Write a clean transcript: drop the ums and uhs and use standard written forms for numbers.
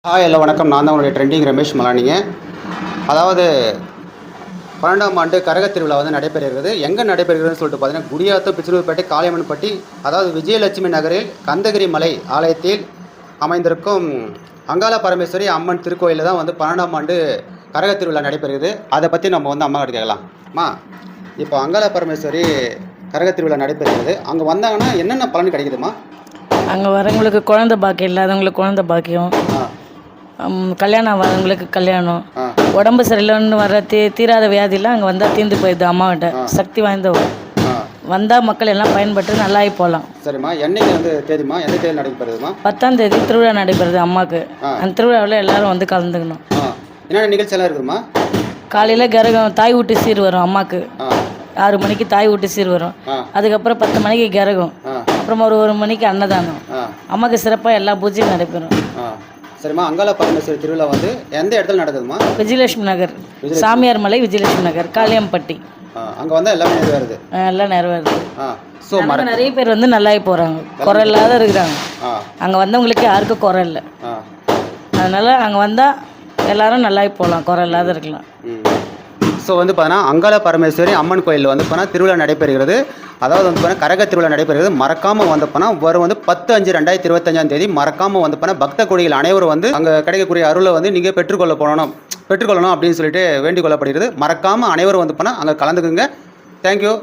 Hello வணக்கம். நான் தான் உங்களுடைய ட்ரெண்டிங் ரமேஷ் மலானிங்க. அதாவது 12ஆம் ஆண்டு கரக திருவிழா வந்து நடைபெறுகிறது. எங்கே நடைபெறுகிறதுன்னு சொல்லிட்டு பார்த்தீங்கன்னா, குடியாத்தம், பிச்சிலூர்பேட்டை, காளியம்மன்பட்டி, அதாவது விஜயலட்சுமி நகரில் கந்தகிரி மலை ஆலயத்தில் அமைந்திருக்கும் அங்காள பரமேஸ்வரி அம்மன் திருக்கோயிலில் தான் வந்து 12ஆம் ஆண்டு கரக திருவிழா நடைபெறுகிறது. அதை பற்றி நம்ம வந்து அம்மா கிட்ட கேட்கலாம். அம்மா, இப்போ அங்காள பரமேஸ்வரி கரக திருவிழா நடைபெறுகிறது. அங்கே வந்தாங்கன்னா என்னென்ன பலன் கிடைக்குதுமா? அங்கே வரவங்களுக்கு குழந்தை பாக்கியம் இல்லாதவங்களுக்கு குழந்தை பாக்கியம், கல்யாணம் ஆகாதவங்களுக்கு கல்யாணம், உடம்பு சரியில்லைன்னு வர தீராத வியாதிலாம் அங்கே வந்தால் தீர்ந்து போயிடுது. அம்மாவிட்ட சக்தி வாய்ந்தவங்க வந்தால் மக்கள் எல்லாம் பயன்பட்டு நல்லாகி போகலாம். சரிம்மா, என்னைக்கு வந்து தேதிமா? எந்த தேதி நடைபெறுதுமா? 10ஆம் தேதி திருவிழா நடைபெறுது அம்மாவுக்கு. அந்த திருவிழாவில் எல்லாரும் வந்து கலந்துக்கணும். என்னென்ன நிகழ்ச்சியெல்லாம் இருக்குதுமா? காலையில் கரகம் தாய் வீட்டு சீர் வரும் அம்மாவுக்கு. 6 மணிக்கு தாய் வீட்டு சீர் வரும். அதுக்கப்புறம் 10 மணிக்கு கரகம். அப்புறம் ஒரு மணிக்கு அன்னதானம். அம்மாவுக்கு சிறப்பாக எல்லா பூஜையும் நடைபெறும். சரிம்மா, அங்காள பரமேஸ்வரி திருவிழா வந்து எந்த இடத்துல நடக்குதுமா? விஜயலட்சுமி நகர், சாமியார் மலை, விஜயலட்சுமி நகர், காளியம்பட்டி. அங்கே வந்து எல்லாமே நிறைவேறுது. எல்லாம் நிறைவேறுது. ஸோ நிறைய பேர் வந்து நல்லாகி போகிறாங்க, குறை இல்லாத இருக்கிறாங்க. அங்கே வந்தவங்களுக்கு யாருக்கும் குறை இல்லை. அதனால் அங்கே வந்தால் எல்லாரும் நல்லாகி போகலாம், குறை இல்லாத இருக்கலாம். ஸோ வந்து பார்த்தீங்கன்னா அங்காள பரமேஸ்வரி அம்மன் கோயிலில் வந்து பார்த்தீங்கன்னா திருவிழா நடைபெறுகிறது. அதாவது வந்து பார்த்தீங்கன்னா கரக திருவிழா நடைபெறுகிறது. மறக்காமல் வந்து பார்த்தீங்கன்னா வரும் வந்து 10/5/2025 மறக்காமல் வந்து பார்த்தீங்கன்னா பக்த கோடிகள் அனைவரும் வந்து அங்கே கிடைக்கக்கூடிய அருளை வந்து நீங்கள் பெற்றுக்கொள்ளணும் அப்படின்னு சொல்லிட்டு வேண்டிக் கொள்ளப்படுகிறது. மறக்காமல் அனைவரும் வந்து பார்த்தீங்கன்னா அங்கே கலந்துக்குங்க. தேங்க்யூ.